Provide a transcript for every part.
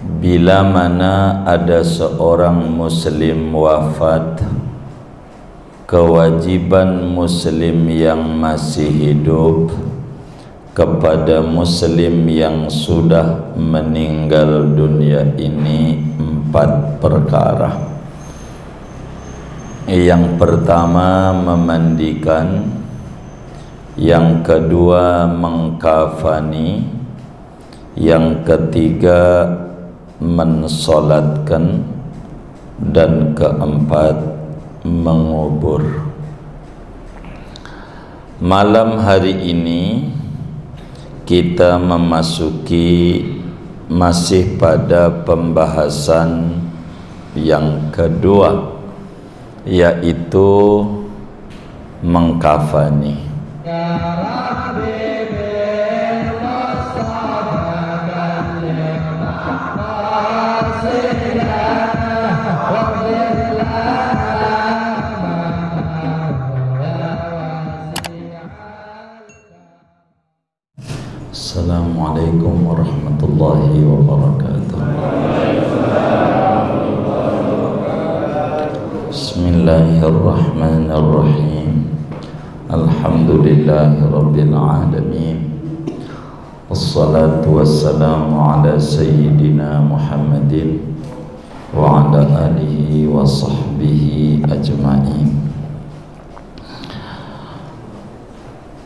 Bila mana ada seorang muslim wafat, kewajiban muslim yang masih hidup kepada muslim yang sudah meninggal dunia ini 4 perkara. Yang pertama memandikan, yang kedua mengkafani, yang ketiga mensolatkan, dan keempat mengubur. Malam hari ini kita memasuki masih pada pembahasan yang kedua, yaitu mengkafani. Assalamualaikum warahmatullahi wabarakatuh. Bismillahirrahmanirrahim. Alhamdulillahi rabbil alamin. Wassalatu wassalamu ala sayyidina Muhammadin wa ala alihi wa sahbihi ajma'in.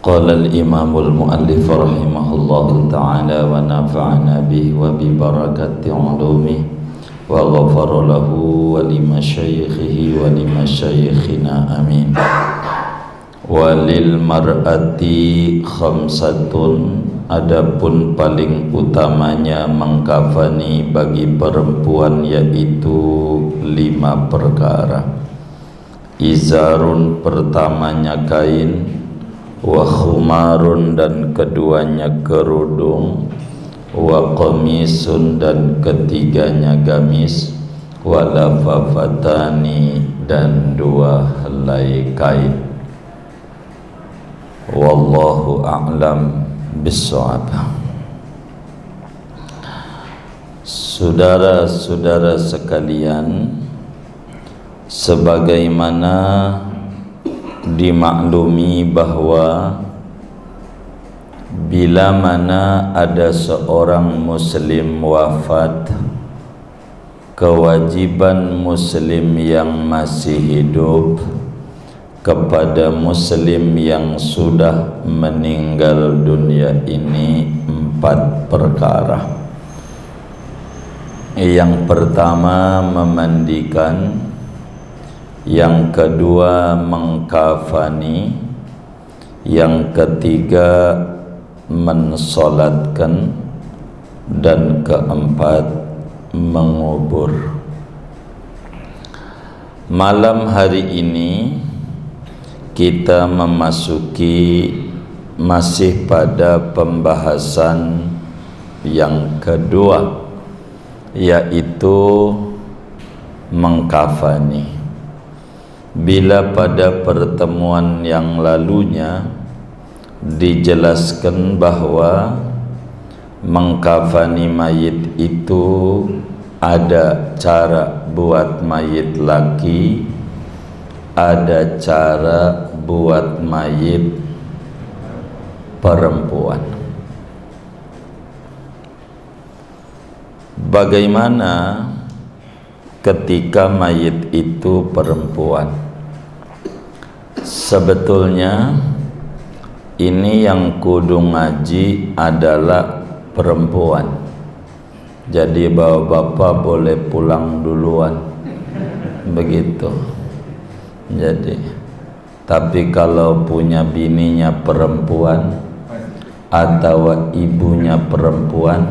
Qala al-imamul muallif rahimahullahu ta'ala wa nafa'ana bihi wa bi barakati ulumih wa ghafara lahu wa li masyayikhihi wa li masyayikhina amin. Walil mar'ati khamsatun, adapun paling utamanya mengkafani bagi perempuan yaitu 5 perkara. Izarun, pertamanya kain, wa khumarun, dan keduanya kerudung, wa qamisun, dan ketiganya gamis, wa lafafatani, dan 2 helai kain. Wallahu a'lam bissawab. Saudara-saudara sekalian, sebagaimana dimaklumi bahwa bila mana ada seorang muslim wafat, kewajiban muslim yang masih hidup kepada muslim yang sudah meninggal dunia ini 4 perkara. Yang pertama memandikan, yang kedua mengkafani, yang ketiga mensolatkan, dan keempat mengubur. Malam hari ini kita memasuki masih pada pembahasan yang kedua, yaitu mengkafani. Bila pada pertemuan yang lalunya dijelaskan bahwa mengkafani mayit itu ada cara buat mayit laki, ada cara buat mayit perempuan. Bagaimana ketika mayit itu perempuan? Sebetulnya ini yang kudu ngaji adalah perempuan. Jadi bapak-bapak boleh pulang duluan, begitu. Jadi, tapi kalau punya bininya perempuan atau ibunya perempuan,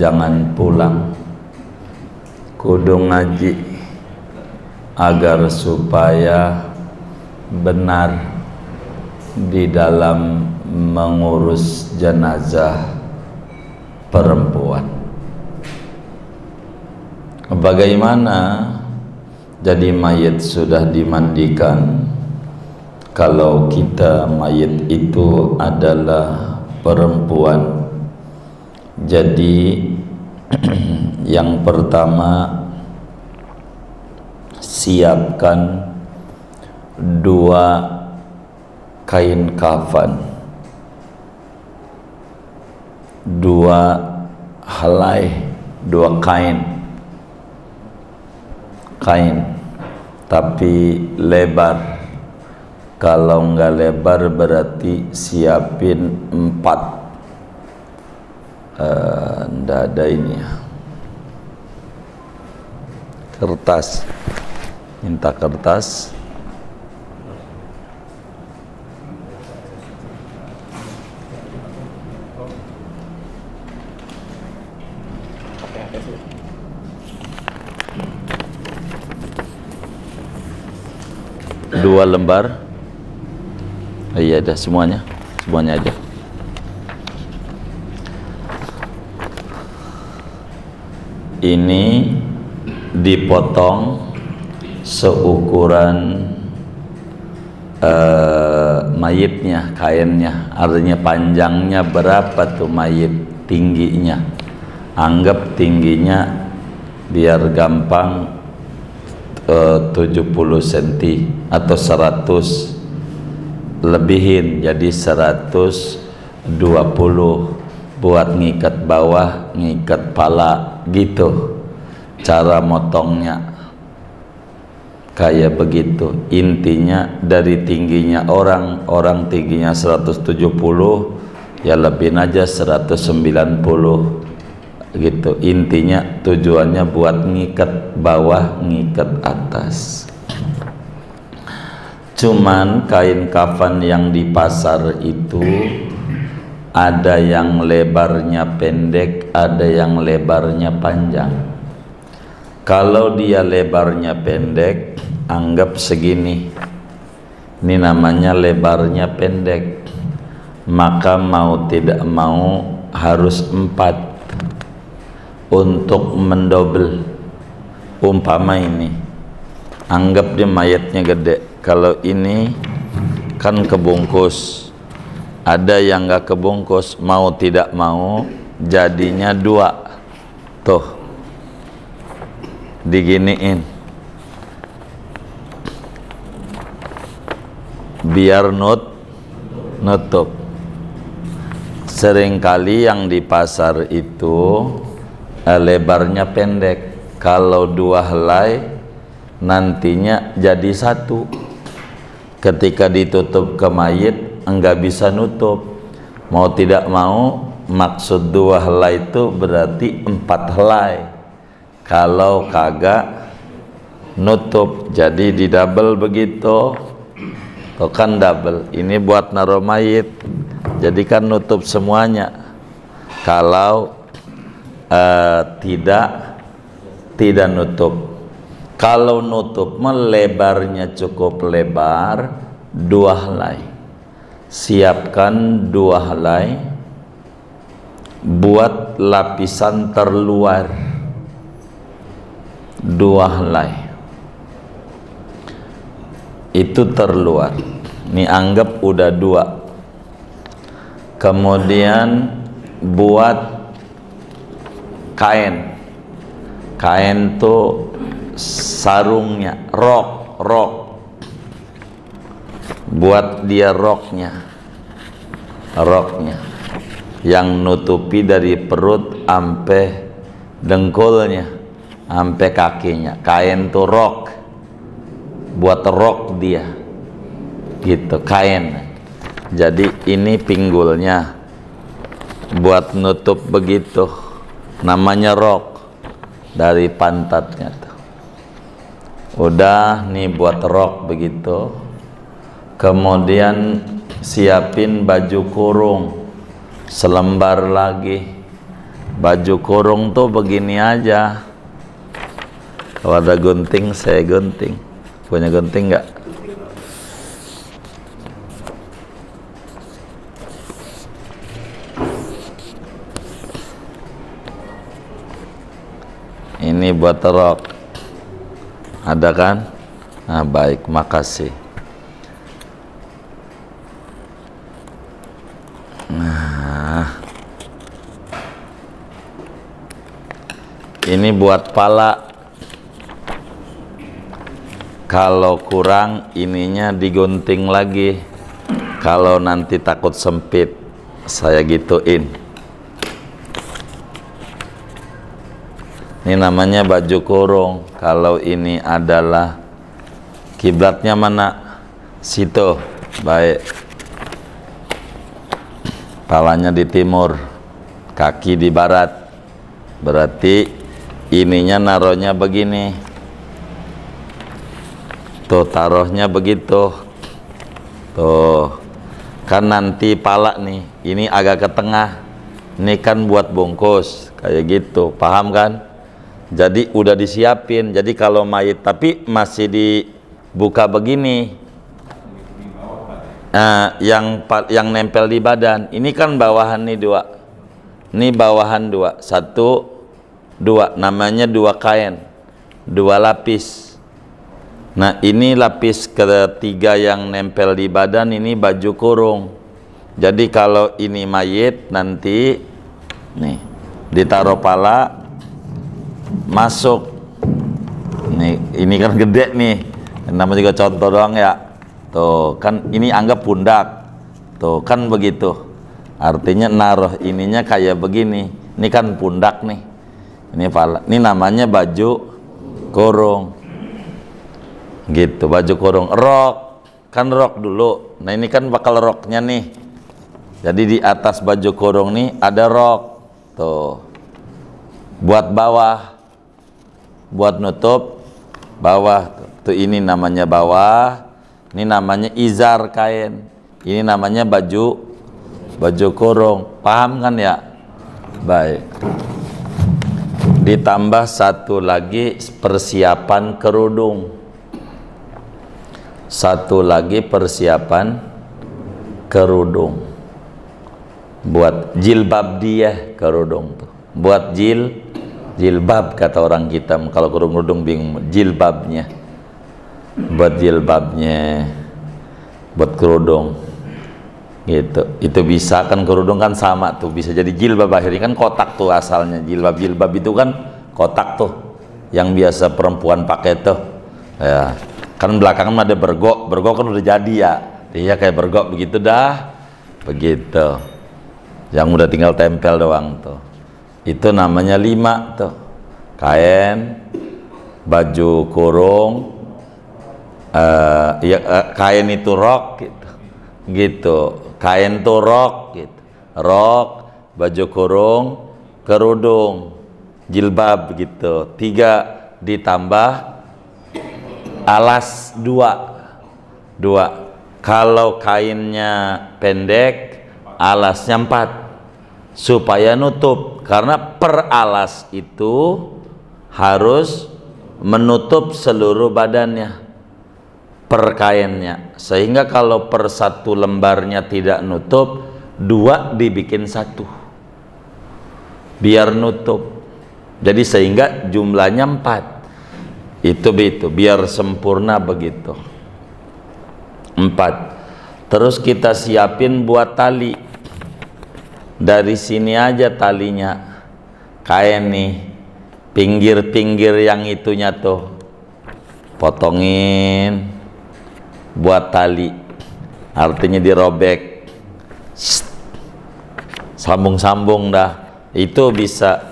jangan pulang, kudu ngaji agar supaya benar di dalam mengurus jenazah perempuan. Bagaimana jadi mayit sudah dimandikan, kalau kita mayit itu adalah perempuan, jadi Yang pertama, siapkan 2 kain kafan, 2 helai, 2 kain tapi lebar. Kalau enggak lebar berarti siapin 4. Nggak ada ini ya, kertas, minta kertas. Dua lembar. Iya, ada semuanya aja. Ini dipotong seukuran mayitnya, kainnya. Artinya panjangnya berapa tuh mayit, tingginya. Anggap tingginya biar gampang 70 cm atau 100, lebihin jadi 120 buat ngikat bawah, ngikat pala gitu. Cara motongnya kayak begitu. Intinya dari tingginya orang tingginya 170, ya lebihin aja 190 gitu. Intinya tujuannya buat ngikat bawah, ngikat atas. Cuman kain kafan yang di pasar itu ada yang lebarnya pendek, ada yang lebarnya panjang. Kalau dia lebarnya pendek, anggap segini. Ini namanya lebarnya pendek. Maka mau tidak mau harus 4 untuk mendobel. Umpama ini, anggap dia mayatnya gede. Kalau ini kan kebungkus, ada yang nggak kebungkus, mau tidak mau jadinya 2. Tuh, diginiin biar nutup. Seringkali yang di pasar itu lebarnya pendek. Kalau 2 helai nantinya jadi 1. Ketika ditutup ke mayit enggak bisa nutup. Mau tidak mau, maksud 2 helai itu berarti 4 helai. Kalau kagak nutup, jadi di double begitu. Tuh kan double. Ini buat naruh mayit, jadi kan nutup semuanya. Kalau tidak nutup. Kalau nutup melebarnya cukup lebar, 2 helai. Siapkan 2 helai buat lapisan terluar. 2 helai itu terluar. Ini anggap udah 2. Kemudian buat kain tuh sarungnya, rok buat dia roknya yang nutupi dari perut ampe dengkulnya, ampe kakinya. Kain tuh rok, buat rok dia gitu, kain. Jadi ini pinggulnya buat nutup begitu, namanya rok dari pantatnya tuh. Udah nih buat rok begitu. Kemudian siapin baju kurung selembar lagi. Baju kurung tuh begini aja. Kalau ada gunting saya gunting. Punya gunting nggak? Ini buat rok. Ada kan? Nah, baik, makasih. Nah, Ini buat pala. Kalau kurang ininya digunting lagi. Kalau nanti takut sempit, saya gituin. Ini namanya baju kurung. Kalau ini adalah kiblatnya mana? Situ. Baik. Palanya di timur, kaki di barat. Berarti ininya naruhnya begini. Tuh taruhnya begitu. Tuh. Kan nanti pala nih, ini agak ke tengah. Ini kan buat bungkus, kayak gitu. Paham kan? Jadi udah disiapin. Jadi kalau mayit tapi masih dibuka begini. Nah, yang nempel di badan. Ini kan bawahan nih dua. Ini bawahan dua. Satu, dua. Namanya dua kain. Dua lapis. Nah, ini lapis ketiga yang nempel di badan. Ini baju kurung. Jadi kalau ini mayit nanti nih ditaruh pala, masuk. Nih, ini kan gede nih. Namanya juga contoh doang ya. Tuh, kan ini anggap pundak. Tuh, kan begitu. Artinya naruh ininya kayak begini. Ini kan pundak nih. Ini pala. Ini namanya baju kurung. Gitu, baju kurung. Rok. Kan rok dulu. Nah, ini kan bakal roknya nih. Jadi di atas baju kurung nih ada rok. Tuh. Buat bawah. Buat nutup bawah. Tuh, ini namanya bawah. Ini namanya izar kain. Ini namanya baju kurung. Paham kan ya? Baik. Ditambah satu lagi persiapan kerudung. Satu lagi persiapan kerudung. Buat jilbab dia kerudung tuh. Buat jilbab kata orang kita. Kalau kerudung bingung jilbabnya. Buat jilbabnya, buat kerudung gitu. Itu bisa kan, kerudung kan sama tuh, bisa jadi jilbab. Akhirnya kan kotak tuh asalnya. Jilbab itu kan kotak tuh yang biasa perempuan pakai tuh ya. Kan belakangan ada bergok kan udah jadi ya. Iya kayak bergok begitu dah. Begitu. Yang udah tinggal tempel doang tuh. Itu namanya 5 tuh. Kain, baju kurung, kain itu rok gitu. Kain tuh rok gitu. Rok, baju kurung, kerudung, jilbab gitu. 3 ditambah alas 2. Kalau kainnya pendek, alasnya 4 supaya nutup. Karena per alas itu harus menutup seluruh badannya. Per kainnya, sehingga kalau per satu lembarnya tidak nutup, 2 dibikin 1 biar nutup. Jadi sehingga jumlahnya 4. Itu biar sempurna begitu. 4. Terus kita siapin buat tali. Dari sini aja talinya. Kain nih, pinggir-pinggir yang itunya tuh potongin buat tali, artinya dirobek, sambung-sambung dah. Itu bisa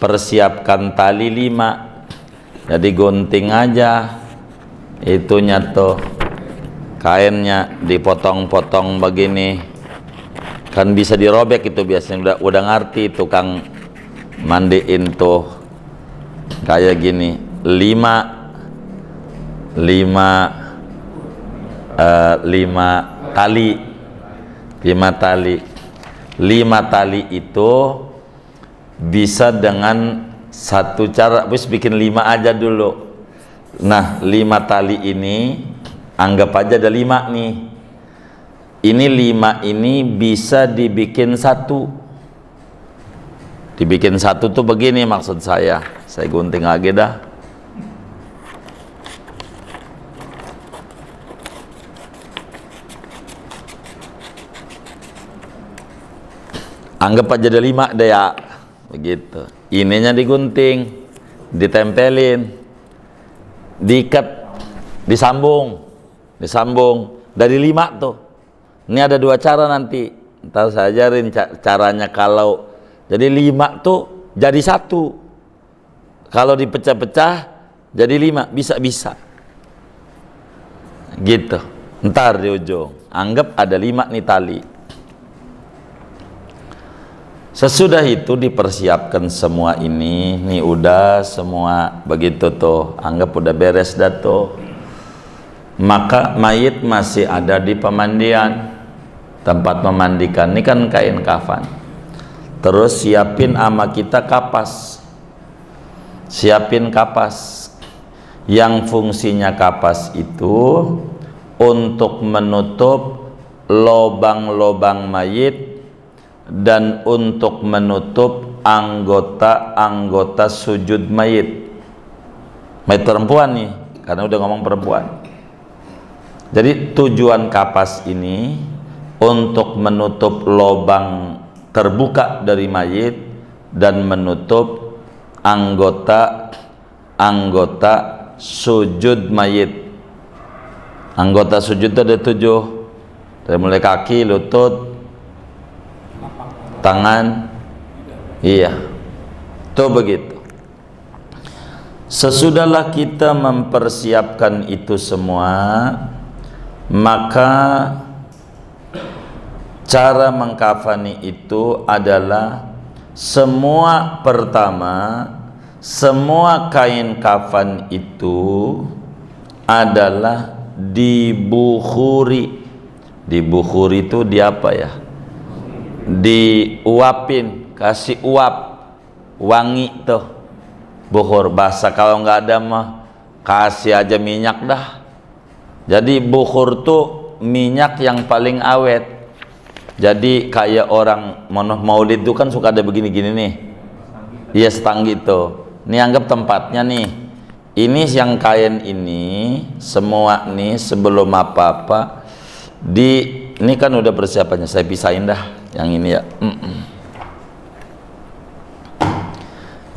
persiapkan tali 5. Jadi gunting aja itunya tuh, kainnya dipotong-potong begini, kan bisa dirobek. Itu biasanya udah ngerti tukang mandiin tuh kayak gini. 5 tali. 5 tali itu bisa dengan satu cara. Wis bikin 5 aja dulu. Nah, 5 tali ini anggap aja ada 5 nih. Ini 5 ini bisa dibikin 1. Dibikin 1 tuh begini maksud saya. Saya gunting lagi dah. Anggap aja ada 5 deh ya. Begitu. Ininya digunting. ditempelin, diikat, disambung dari 5 tuh. Ini ada 2 cara nanti, ntar saya ajarin caranya. Kalau jadi 5 tuh jadi 1, kalau dipecah-pecah jadi 5, bisa gitu. Ntar di ujung anggap ada 5 nih tali. Sesudah itu dipersiapkan semua ini, nih udah semua begitu tuh, anggap udah beres dah tuh. Maka mayit masih ada di pemandian, tempat memandikan. Ini kan kain kafan. Terus siapin ama kita kapas, siapin kapas. Yang fungsinya kapas itu untuk menutup lobang-lobang mayit dan untuk menutup anggota-anggota sujud mayit perempuan nih, karena udah ngomong perempuan. Jadi tujuan kapas ini untuk menutup lobang terbuka dari mayit dan menutup anggota sujud mayit. Anggota sujud itu ada 7, dari mulai kaki, lutut, tangan, iya, tuh begitu. Sesudahlah kita mempersiapkan itu semua, maka cara mengkafani itu adalah semua kain kafan itu adalah dibukhuri. Dibukhuri itu di apa ya? Diuapin, kasih uap, wangi tuh, bukhur. Bahasa kalau nggak ada mah kasih aja minyak dah. Jadi bukhur tuh minyak yang paling awet. Jadi kayak orang maulid itu kan suka ada begini-gini nih, iya, stang gitu. Ini anggap tempatnya nih, ini yang kain ini semua nih, sebelum apa-apa ini kan udah persiapannya, saya pisahin dah yang ini ya.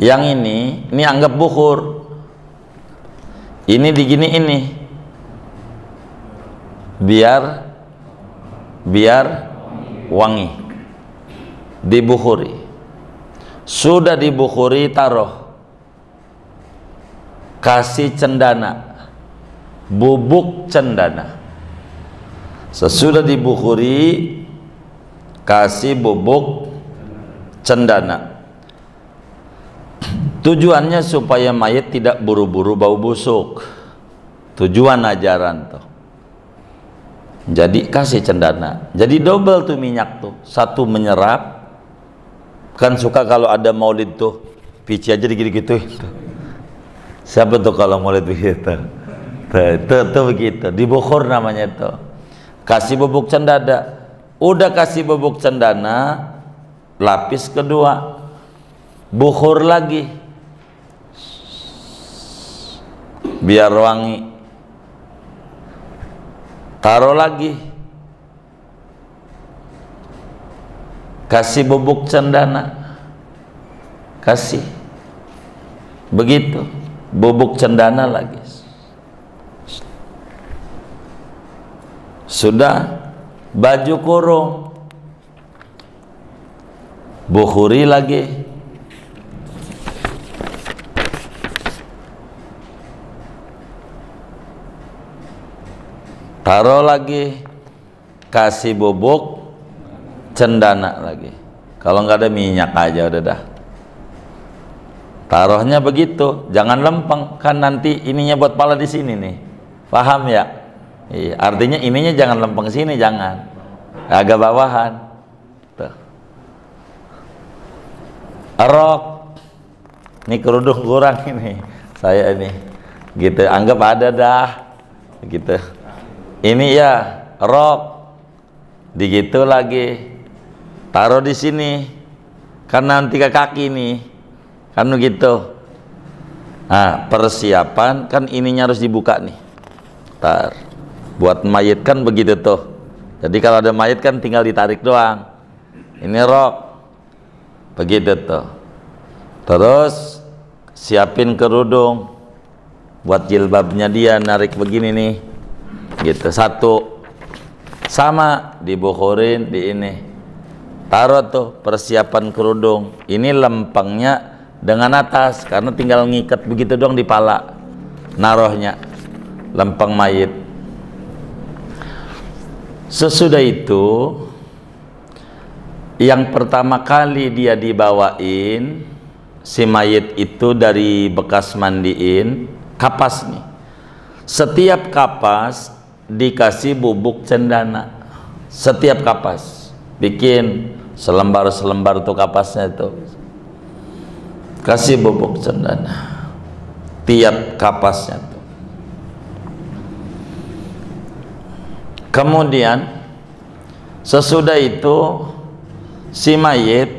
Yang ini anggap bukhur, ini digini, ini biar wangi, dibukhuri. Sudah dibukhuri, taruh, kasih cendana, bubuk cendana. Sesudah dibukhuri, kasih bubuk cendana. Tujuannya supaya mayat tidak buru-buru bau busuk. Tujuan ajaran tuh. Jadi kasih cendana. Jadi double tuh minyak tuh. Satu menyerap. Kan suka kalau ada maulid tuh, pici aja gitu-gitu. Siapa tuh kalau maulid begitu? Tuh begitu. Dibukhur namanya tuh. Kasih bubuk cendana. Udah kasih bubuk cendana, lapis kedua, bukhur lagi, biar wangi. Taruh lagi, kasih bubuk cendana, kasih, begitu, bubuk cendana lagi. Sudah, baju kurung, bukhuri lagi, taruh lagi, kasih bubuk cendana lagi. Kalau nggak ada minyak aja udah dah. Taruhnya begitu, jangan lempeng, kan nanti ininya buat pala di sini nih, paham ya? Iya, artinya ininya jangan lempeng sini, jangan, agak bawahan. Tuh. Rok, ini kerudung kurang ini, saya ini, gitu, anggap ada dah, gitu. Ini ya rok, digitu lagi, taruh di sini, kan nanti ke kaki nih, kan begitu. Nah, persiapan kan ininya harus dibuka nih, tar. Buat mayit kan begitu tuh. Jadi kalau ada mayit kan tinggal ditarik doang. Ini rok, begitu tuh. Terus siapin kerudung, buat jilbabnya dia, narik begini nih, gitu. Satu, sama dibukurin di ini, taruh tuh persiapan kerudung. Ini lempengnya dengan atas, karena tinggal ngikat begitu dong di pala, naruhnya lempeng mayit. Sesudah itu, yang pertama kali dia dibawain si mayit itu dari bekas mandiin, kapas nih. Setiap kapas dikasih bubuk cendana. Setiap kapas bikin selembar-selembar tuh kapasnya itu, kasih bubuk cendana tiap kapasnya tuh. Kemudian sesudah itu si mayit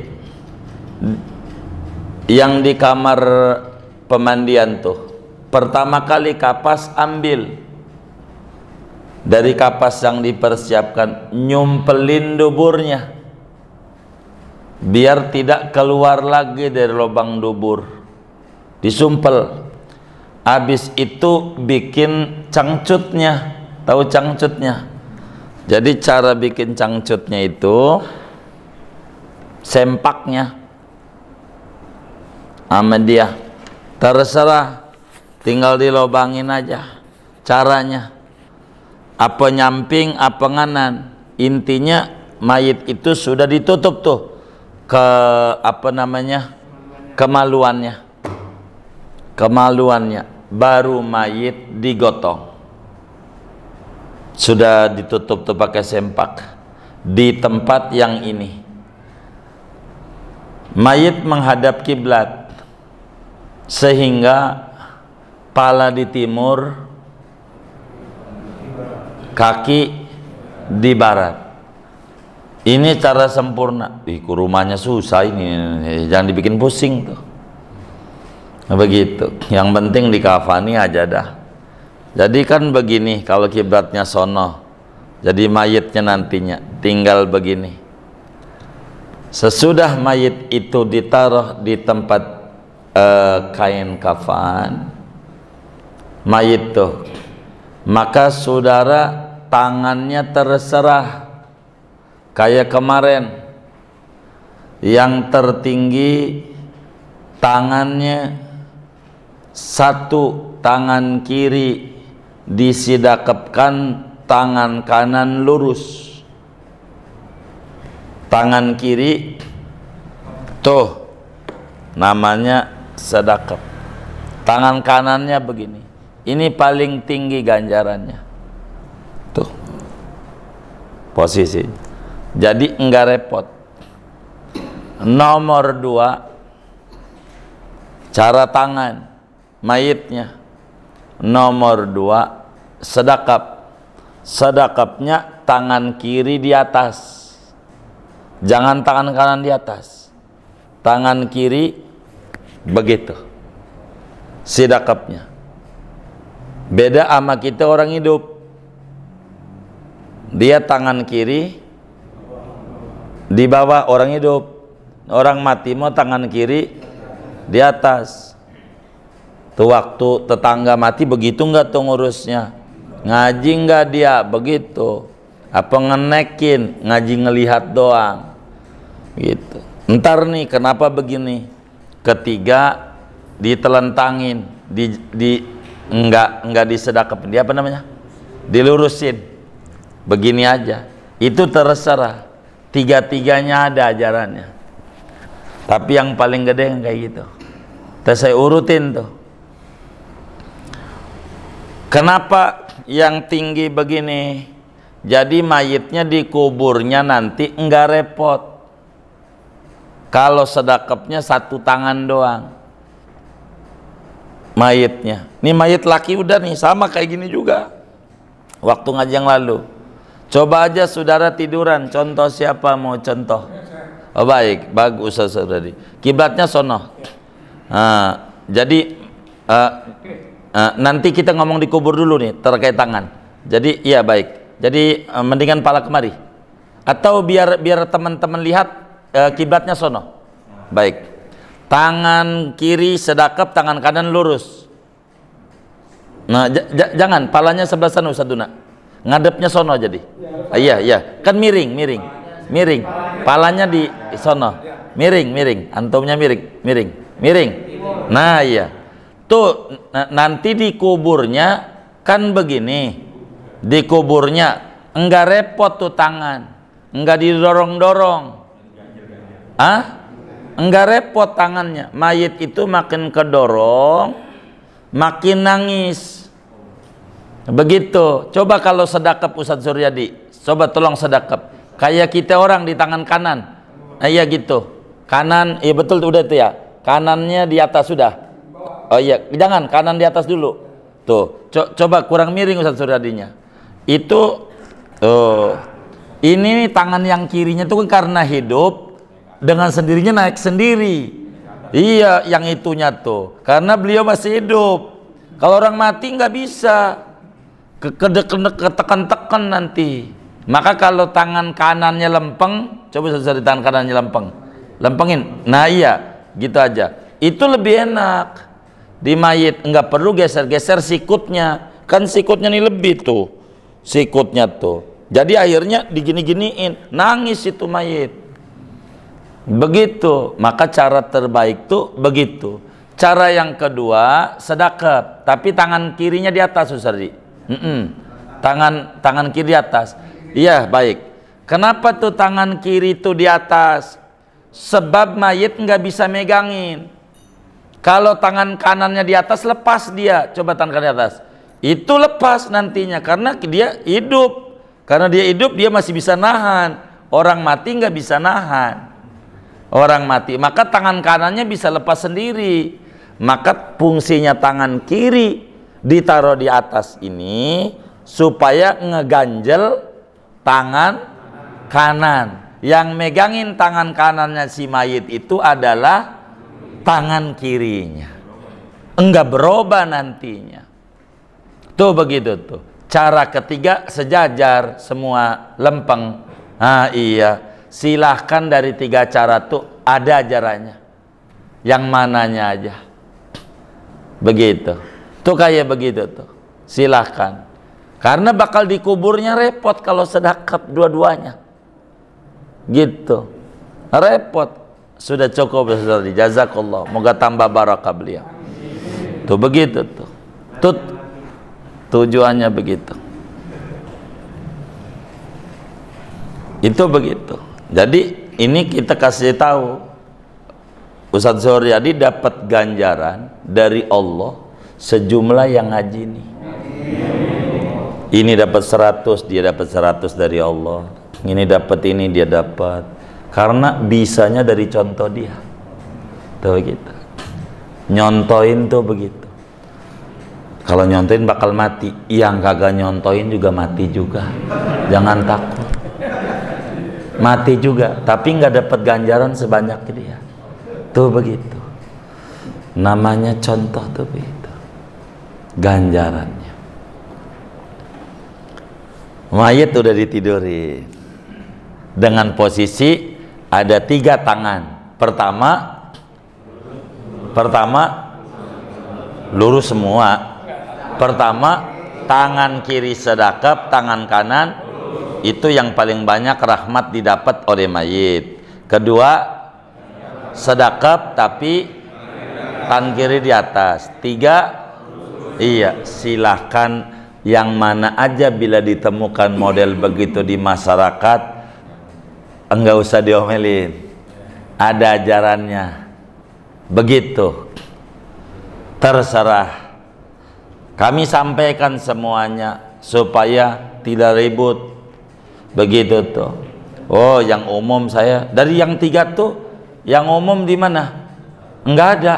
yang di kamar pemandian tuh, pertama kali kapas ambil dari kapas yang dipersiapkan, nyumpelin duburnya biar tidak keluar lagi dari lubang dubur, disumpel. Habis itu bikin cangcutnya, tahu cangcutnya? Jadi cara bikin cangcutnya itu, sempaknya sama dia terserah, tinggal dilobangin aja. Caranya apa nyamping apa nganan, intinya mayit itu sudah ditutup tuh ke apa namanya, kemaluannya, baru mayit digotong. Sudah ditutup tuh pakai sempak di tempat yang ini. Mayit menghadap kiblat sehingga pala di timur, kaki di barat. Ini cara sempurna. Rumahnya susah ini, jangan dibikin pusing tuh. Begitu. Yang penting dikafani aja dah. Jadi kan begini, kalau kiblatnya sono, jadi mayitnya nantinya tinggal begini. Sesudah mayit itu ditaruh di tempat kain kafan mayit tuh, maka saudara tangannya terserah kayak kemarin, yang tertinggi tangannya satu, tangan kiri disidakapkan, tangan kanan lurus. Tangan kiri tuh namanya sedekap, tangan kanannya begini. Ini paling tinggi ganjarannya tuh posisi. Jadi enggak repot. Nomor 2, cara tangan mayitnya. Nomor 2, sedekap. Sedekapnya tangan kiri di atas, jangan tangan kanan di atas, tangan kiri begitu sedekapnya. Beda sama kita orang hidup, dia tangan kiri di bawah, orang hidup. Orang mati mau tangan kiri di atas. Tuh waktu tetangga mati begitu nggak tuh ngurusnya? Ngaji nggak dia begitu? Apa ngenekin, ngaji ngelihat doang gitu. Ntar nih kenapa begini? Ketiga ditelentangin, enggak disedekapin, dia apa namanya? Dilurusin. Begini aja. Itu terserah. Tiga-tiganya ada ajarannya. Tapi yang paling gede yang kayak gitu. Terus saya urutin tuh. Kenapa yang tinggi begini? Jadi mayitnya dikuburnya nanti enggak repot. Kalau sedekapnya satu tangan doang mayitnya. Ini mayit laki udah nih sama kayak gini juga. Waktu ngaji yang lalu. Coba aja saudara tiduran. Contoh siapa mau contoh? Oh baik, bagus tadi. Kiblatnya sono. Jadi nanti kita ngomong dikubur dulu nih terkait tangan. Jadi iya baik. Jadi mendingan pala kemari. Atau biar teman-teman lihat kiblatnya sono. Baik. Tangan kiri sedekap, tangan kanan lurus. Nah, jangan palanya sebelah sana Ustaz Duna. Ngadepnya sono jadi. Iya, kan miring. Palanya di sono. Miring. Antumnya miring. Nah, iya. Tuh nanti di kuburnya kan begini. Di kuburnya enggak repot tuh tangan. Enggak didorong-dorong. Enggak repot tangannya. Mayit itu makin kedorong, makin nangis. Begitu. Coba kalau sedekap Ustadz Suryadi, coba tolong sedekap. Kayak kita orang di tangan kanan. Iya gitu. Kanan, iya betul udah itu ya. Kanannya di atas sudah. Oh iya, jangan kanan di atas dulu. Tuh, coba kurang miring Ustadz Suryadinya. Itu ini tangan yang kirinya itu kan karena hidup dengan sendirinya naik sendiri. Iya, yang itunya tuh karena beliau masih hidup. Kalau orang mati nggak bisa, ketekan-tekan nanti. Maka kalau tangan kanannya lempeng, coba di tangan kanannya lempengin. Nah iya, gitu aja. Itu lebih enak. Di mayit nggak perlu geser-geser sikutnya, kan sikutnya nih lebih tuh, sikutnya tuh. Jadi akhirnya digini-giniin, nangis itu mayit. Begitu, maka cara terbaik tuh begitu. Cara yang kedua sedekap, tapi tangan kirinya di atas Ustaz. Tangan kiri di atas. Iya, baik. Kenapa tuh tangan kiri itu di atas? Sebab mayit nggak bisa megangin. Kalau tangan kanannya di atas, lepas dia. Coba tangan kanan di atas. Itu lepas nantinya karena dia hidup. Karena dia hidup, dia masih bisa nahan. Orang mati nggak bisa nahan. Orang mati, maka tangan kanannya bisa lepas sendiri. Maka fungsinya tangan kiri ditaruh di atas ini supaya ngeganjel tangan kanan. Yang megangin tangan kanannya si mayit itu adalah tangan kirinya. Enggak berubah nantinya. Tuh begitu tuh. Cara ketiga sejajar semua lempeng. Ah iya, silahkan dari 3 cara tuh ada ajarannya. Yang mananya aja. Begitu. Tuh kayak begitu tuh. Silahkan. Karena bakal dikuburnya repot kalau sedekap dua-duanya. Gitu. Repot. Sudah cukup Ustaz. Jazakallah. Moga tambah barakah beliau. Tuh begitu tuh. Tuh tujuannya begitu. Itu begitu. Jadi ini kita kasih tahu Ustadz Suryadi dapat ganjaran dari Allah sejumlah yang ngaji ini. Ini dapat 100, dia dapat 100 dari Allah. Ini dapat ini, dia dapat. Karena bisanya dari contoh dia. Tuh begitu. Nyontoin tuh begitu. Kalau nyontoin bakal mati, yang kagak nyontoin juga mati juga. Jangan takut, mati juga, tapi nggak dapat ganjaran sebanyak dia. Tuh begitu. Namanya contoh tuh begitu. Ganjarannya. Mayit udah ditidurin dengan posisi ada 3 tangan. Pertama lurus semua. Pertama, tangan kiri sedekap, tangan kanan itu yang paling banyak rahmat didapat oleh mayit. Kedua, sedekap tapi tangan kiri di atas. 3, iya, silahkan yang mana aja bila ditemukan model begitu di masyarakat, enggak usah diomelin. Ada ajarannya. Begitu. Terserah. Kami sampaikan semuanya supaya tidak ribut. Begitu tuh. Oh, yang umum saya dari yang 3 tuh, yang umum di mana? Enggak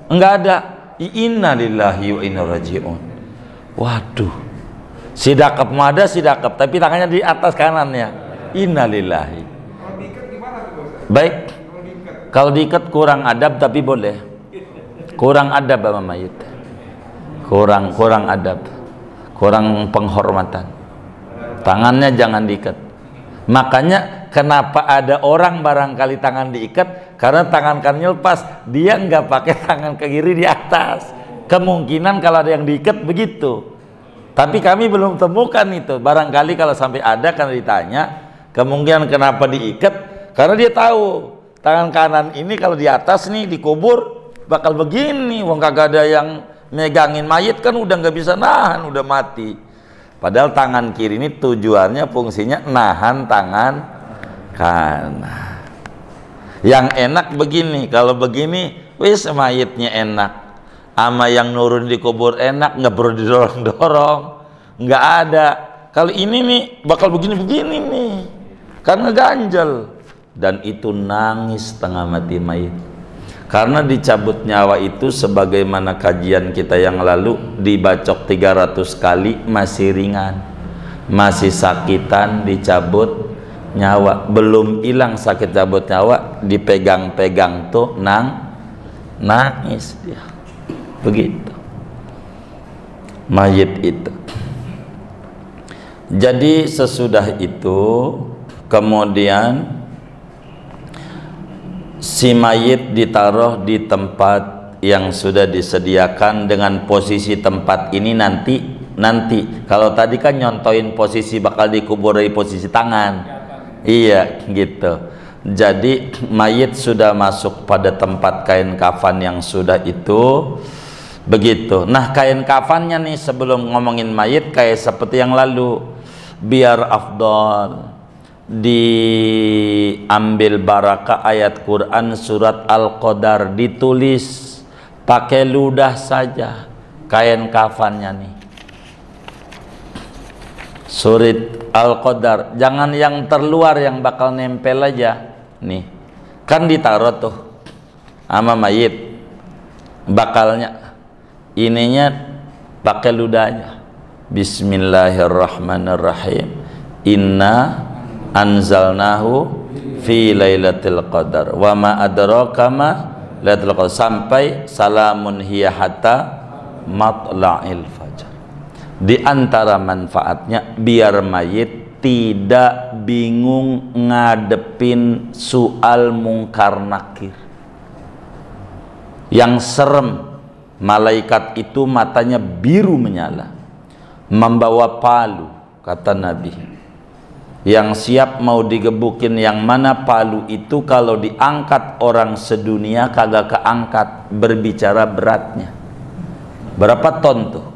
ada. Inna lillahi wa inna rajiun. Waduh. Sidakap ada sidakap, tapi tangannya di atas kanannya. Inna lillahi. Baik. Kalau diikat kurang adab tapi boleh. Kurang adab sama mayit. Kurang adab, kurang penghormatan. Tangannya jangan diikat. Makanya kenapa ada orang barangkali tangan diikat, Karena tangan kanannya lepas, dia nggak pakai tangan ke kiri di atas. Kemungkinan kalau ada yang diikat begitu. Tapi kami belum temukan itu. Barangkali kalau sampai ada karena ditanya, kemungkinan kenapa diikat? Karena dia tahu tangan kanan ini kalau di atas nih dikubur bakal begini. Wong kagak ada yang megangin mayit kan udah nggak bisa nahan, udah mati. Padahal tangan kiri ini tujuannya fungsinya nahan tangan kanan. Yang enak begini, kalau begini wis mayitnya enak, ama yang nurun dikubur enak, nggak perlu didorong-dorong, nggak ada. Kalau ini nih bakal begini-begini nih, karena ganjel, dan itu nangis setengah mati mayit. Karena dicabut nyawa itu sebagaimana kajian kita yang lalu, dibacok 300 kali masih ringan, masih sakitan dicabut nyawa, belum hilang sakit cabut nyawa, dipegang-pegang tuh nangis dia. Begitu mayit itu. Jadi sesudah itu kemudian si mayit ditaruh di tempat yang sudah disediakan dengan posisi tempat ini nanti kalau tadi kan nyontoin posisi bakal dikubur dari posisi tangan. Iya gitu. Jadi mayit sudah masuk pada tempat kain kafan yang sudah itu begitu. Nah, kain kafannya nih sebelum ngomongin mayit kayak seperti yang lalu, biar afdal diambil barakah ayat Quran surat Al-Qadar, ditulis pakai ludah saja kain kafannya nih, surat Al-Qadar, jangan yang terluar yang bakal nempel aja nih, kan ditaruh tuh sama mayit bakalnya, ininya pakai ludahnya. Bismillahirrahmanirrahim, inna anzalnahu fi lailatul qadar wa ma adraka ma lailatul qadar, sampai salamun hiya hatta matla'il fajar. Di antara manfaatnya biar mayit tidak bingung ngadepin soal mungkar nakir yang serem. Malaikat itu matanya biru menyala, membawa palu, kata Nabi, yang siap mau digebukin. Yang mana palu itu kalau diangkat orang sedunia kagak keangkat, berbicara beratnya berapa ton tuh,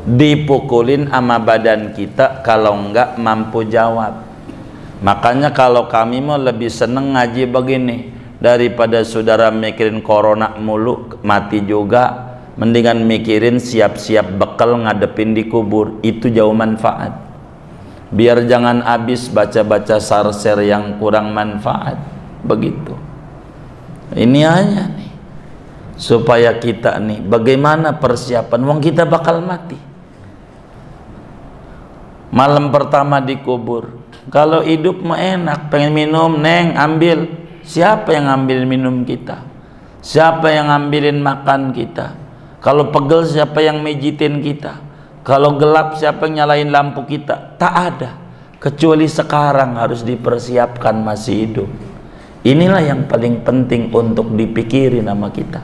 dipukulin sama badan kita kalau enggak mampu jawab. Makanya kalau kami mau lebih seneng ngaji begini daripada saudara mikirin corona mulu mati juga, mendingan mikirin siap-siap bekal ngadepin di kubur, itu jauh manfaat. Biar jangan habis baca-baca sarser yang kurang manfaat. Begitu. Ini hanya nih supaya kita nih bagaimana persiapan, wong kita bakal mati. Malam pertama dikubur. Kalau hidup mah enak, pengen minum, neng ambil. Siapa yang ngambil minum kita? Siapa yang ngambilin makan kita? Kalau pegel siapa yang mijitin kita? Kalau gelap siapa yang nyalain lampu kita? Tak ada. Kecuali sekarang harus dipersiapkan masih hidup. Inilah yang paling penting untuk dipikirin sama kita.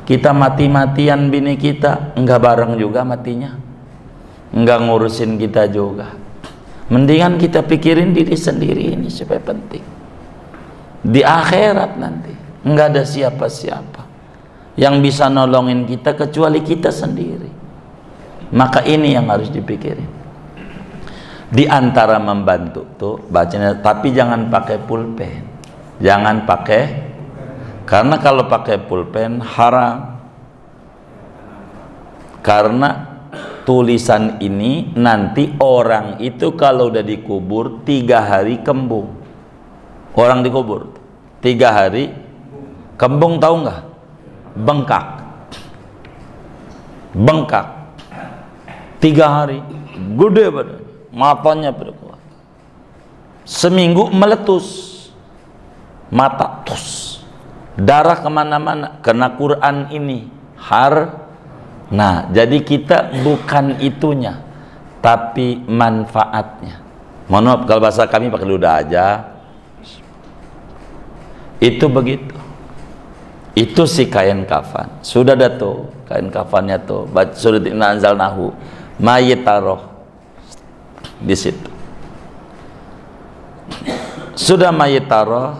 Kita mati-matian bini kita, enggak bareng juga matinya, enggak ngurusin kita juga. Mendingan kita pikirin diri sendiri, ini supaya penting. Di akhirat nanti enggak ada siapa-siapa yang bisa nolongin kita kecuali kita sendiri. Maka ini yang harus dipikirin. Di antara membantu tuh bacanya, tapi jangan pakai pulpen. Jangan pakai, karena kalau pakai pulpen haram. Karena tulisan ini nanti orang itu kalau udah dikubur 3 hari kembung. Orang dikubur 3 hari kembung, tahu nggak? Bengkak. Bengkak 3 hari, gede badan, matanya berkuat. Seminggu meletus, mata tus, darah kemana-mana, kena Quran ini Nah, jadi kita bukan itunya, tapi manfaatnya. Mohon maaf kalau bahasa kami pakai ludah aja. Itu begitu. Itu si kain kafan. Sudah ada tuh kain kafannya tuh. Sudah anzalnahu. Mayit taruh di situ. Sudah mayit taruh,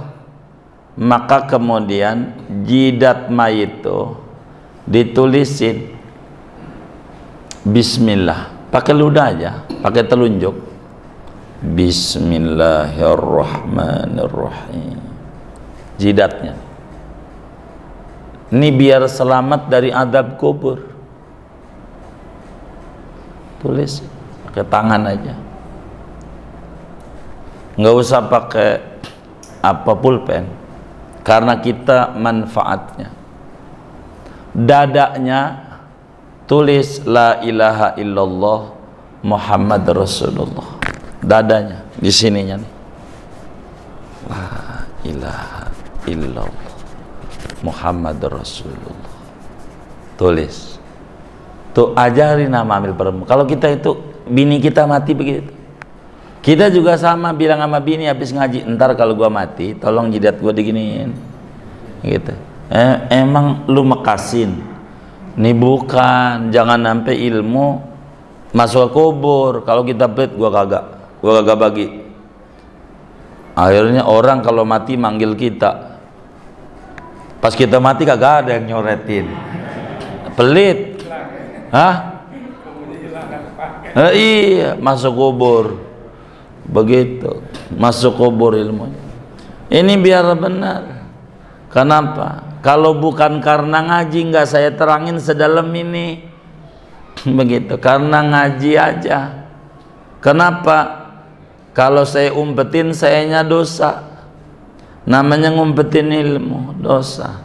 maka kemudian jidat mayit itu ditulisin Bismillah, pakai ludah aja, pakai telunjuk. Bismillahirrahmanirrahim. Jidatnya. Ini biar selamat dari azab kubur. Tulis pakai tangan aja. Nggak usah pakai apa pulpen, karena kita manfaatnya. Dadanya tulis la ilaha illallah Muhammad Rasulullah. Dadanya di sininya nih. La ilaha illallah Muhammad Rasulullah. Tulis. Tuh ajari nama amil perempuan. Kalau kita itu bini kita mati begitu. Kita juga sama bilang sama bini habis ngaji, ntar kalau gua mati tolong jidat gua diginiin gitu. Emang lu mekasin nih? Bukan, jangan sampai ilmu masuk ke kubur. Kalau kita pelit, gua kagak bagi. Akhirnya orang kalau mati manggil kita, pas kita mati kagak ada yang nyoretin. Pelit. Hah? Iya, masuk kubur. Begitu masuk kubur ilmunya. Ini biar benar. Kenapa? Kalau bukan karena ngaji nggak saya terangin sedalam ini. Begitu, karena ngaji aja. Kenapa? Kalau saya umpetin sayanya dosa. Namanya ngumpetin ilmu, dosa.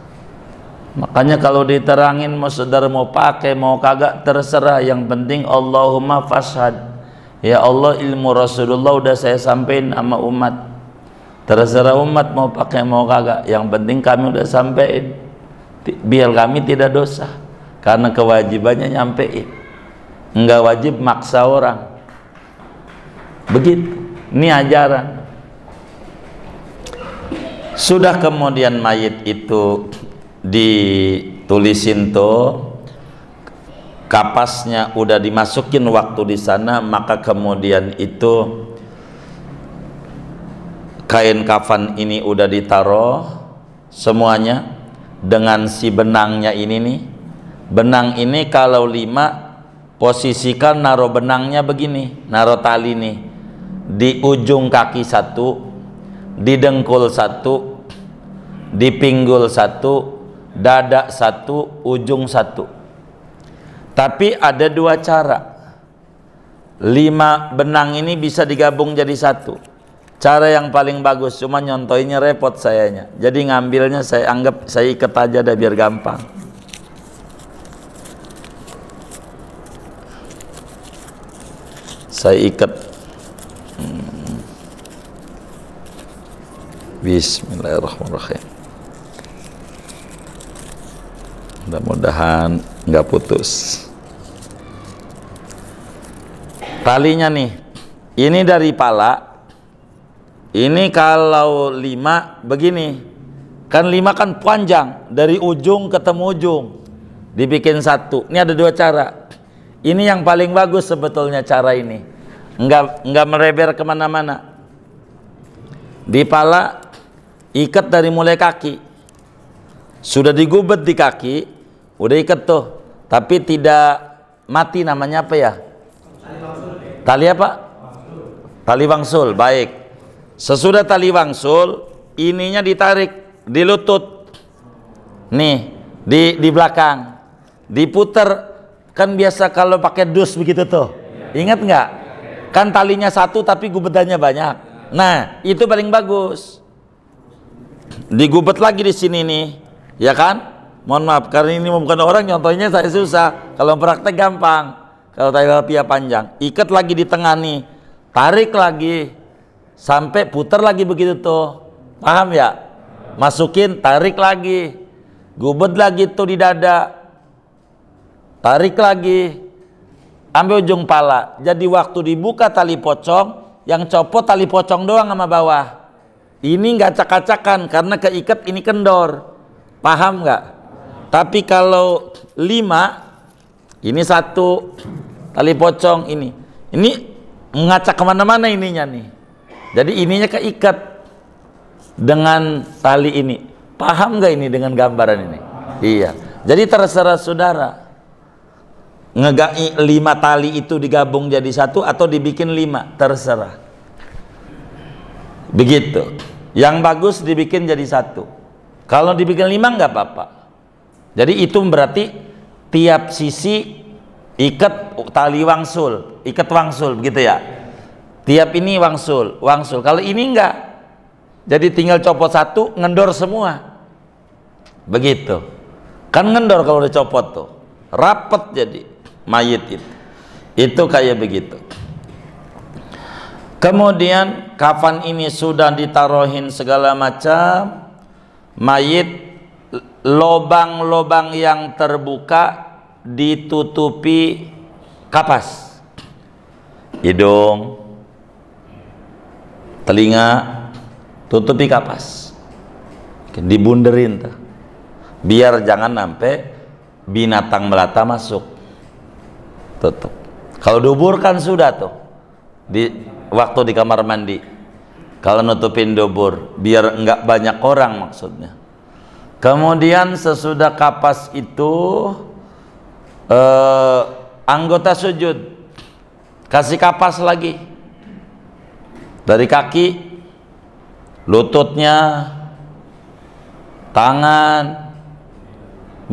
Makanya kalau diterangin mau saudara mau pakai mau kagak terserah, yang penting Allahumma fashhad. Ya Allah, ilmu Rasulullah udah saya sampaikan sama umat. Terserah umat mau pakai mau kagak, yang penting kami udah sampaikan. Biar kami tidak dosa, karena kewajibannya nyampein. Enggak wajib maksa orang. Begitu. Ini ajaran. Sudah kemudian mayit itu ditulisin tuh, kapasnya udah dimasukin waktu di sana, maka kemudian itu kain kafan ini udah ditaruh semuanya dengan si benangnya ini nih. Benang ini kalau 5 posisikan, naruh benangnya begini, naruh tali nih di ujung kaki 1, di dengkul 1, di pinggul 1, dada 1, ujung 1. Tapi ada 2 cara. 5 benang ini bisa digabung jadi 1. Cara yang paling bagus, cuma nyontoinnya repot sayanya. Jadi ngambilnya saya anggap saya ikat aja dah biar gampang. Saya ikat. Bismillahirrahmanirrahim. Mudah-mudahan nggak putus. Talinya nih, ini dari pala. Ini kalau 5 begini, kan 5 kan panjang dari ujung ketemu ujung, dibikin 1. Ini ada 2 cara. Ini yang paling bagus sebetulnya cara ini, nggak mereber kemana-mana. Di pala ikat dari mulai kaki, sudah digubet di kaki, udah ikat tuh, tapi tidak mati. Namanya apa ya? Tali apa? Tali wangsul. Baik. Sesudah tali wangsul, ininya ditarik di lutut. Nih, di belakang. Diputer, kan biasa kalau pakai dus begitu tuh. Ingat nggak? Kan talinya 1 tapi gubetannya banyak. Nah, itu paling bagus. Digubet lagi di sini nih. Ya kan? Mohon maaf, karena ini bukan orang, nyontohnya saya susah. Kalau praktek gampang. Kalau tali rapia panjang, ikat lagi di tengah nih, tarik lagi sampai putar lagi begitu tuh. Paham ya? Masukin, tarik lagi, gubet lagi tuh di dada, tarik lagi, ambil ujung pala. Jadi waktu dibuka tali pocong, yang copot tali pocong doang sama bawah. Ini nggak acak-acakan karena keikat ini kendor, paham nggak? Tapi kalau 5, ini 1 tali pocong, ini mengacak kemana-mana ininya nih. Jadi ininya keikat dengan tali ini. Paham nggak ini dengan gambaran ini? Iya. Jadi terserah saudara. Ngegai 5 tali itu digabung jadi 1 atau dibikin 5, terserah. Begitu. Yang bagus dibikin jadi 1. Kalau dibikin 5 nggak apa-apa. Jadi itu berarti tiap sisi ikat tali wangsul, ikat wangsul begitu ya. Tiap ini wangsul. Kalau ini enggak, jadi tinggal copot 1, ngendor semua. Begitu. Kan ngendor kalau udah copot tuh, rapet jadi mayit itu. Itu kayak begitu. Kemudian kafan ini sudah ditaruhin segala macam, mayit lobang-lobang yang terbuka ditutupi kapas, hidung, telinga, tutupi kapas, dibunderin tuh, biar jangan sampai binatang melata masuk. Tutup. Kalau dubur kan sudah tuh, waktu di kamar mandi, kalau nutupin dubur biar enggak banyak orang maksudnya. Kemudian sesudah kapas itu anggota sujud kasih kapas lagi dari kaki, lututnya, tangan,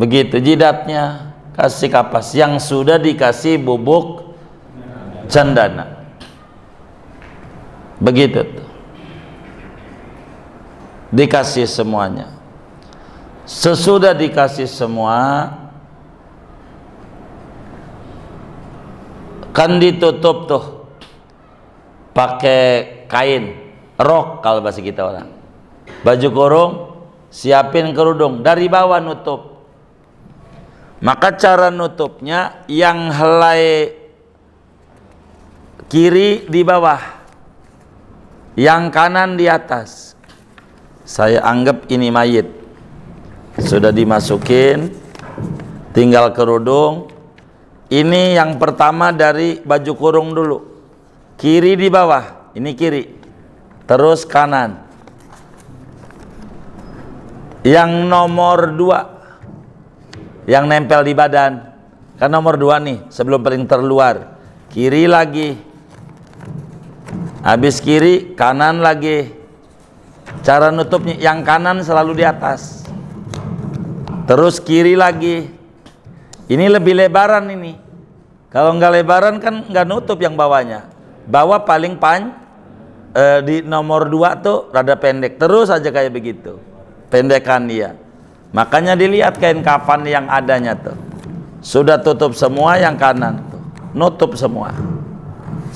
begitu, jidatnya kasih kapas yang sudah dikasih bubuk cendana. Begitu tuh, dikasih semuanya. Sesudah dikasih semua, kan ditutup tuh pakai kain, rok kalau bahasa kita orang. Baju kurung, siapin kerudung, dari bawah nutup. Maka cara nutupnya yang helai kiri di bawah, yang kanan di atas. Saya anggap ini mayit sudah dimasukin, tinggal kerudung. Ini yang pertama dari baju kurung dulu, kiri di bawah, ini kiri, terus kanan. Yang nomor 2 yang nempel di badan, kan nomor 2 nih sebelum paling terluar, kiri lagi, habis kiri kanan lagi. Cara nutupnya yang kanan selalu di atas, terus kiri lagi. Ini lebih lebaran ini. Kalau nggak lebaran kan nggak nutup yang bawahnya. Bawah paling di nomor 2 tuh rada pendek, terus aja kayak begitu, pendekan dia. Makanya dilihat kain kafan yang adanya tuh, sudah tutup semua yang kanan tuh, nutup semua,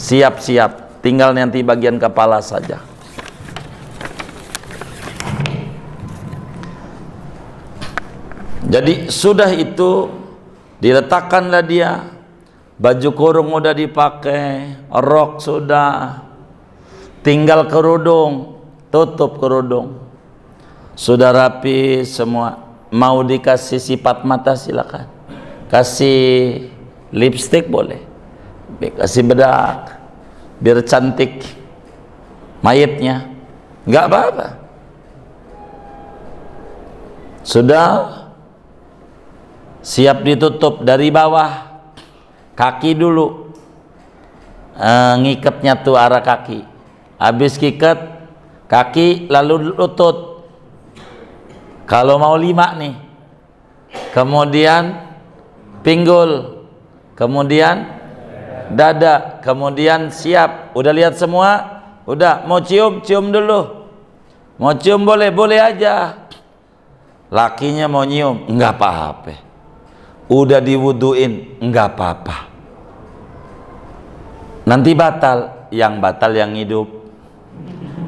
siap-siap, tinggal nanti bagian kepala saja. Jadi sudah itu diletakkanlah dia, baju kurung udah dipakai, rok sudah, tinggal kerudung, tutup kerudung, sudah rapi semua. Mau dikasih sifat mata silakan, kasih lipstick boleh, kasih bedak biar cantik mayitnya, nggak apa-apa. Sudah siap ditutup dari bawah, kaki dulu, ngikatnya tuh arah kaki, habis ngikat kaki lalu lutut. Kalau mau 5 nih, kemudian pinggul, kemudian dada, kemudian siap. Udah lihat semua? Udah, mau cium, cium dulu. Mau cium boleh, boleh aja. Lakinya mau nyium, enggak apa-apa. Udah diwuduin, enggak apa-apa. Nanti batal, yang yang hidup,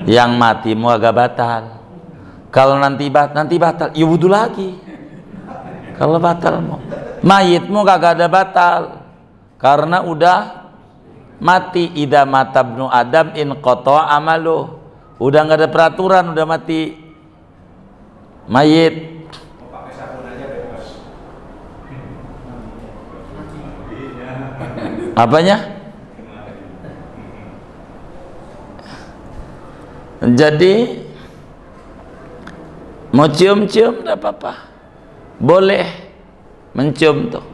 yang mati mau agak batal. Kalau nanti batal, ya wudu lagi. Kalau batal mau, mayitmu kagak ada batal, karena udah mati. Idza mata ibnu adam in qata amalu Udah nggak ada peraturan, udah mati mayit. Pakai sabun aja bebas. Apanya? Jadi mau cium-cium tidak apa-apa, boleh mencium tuh.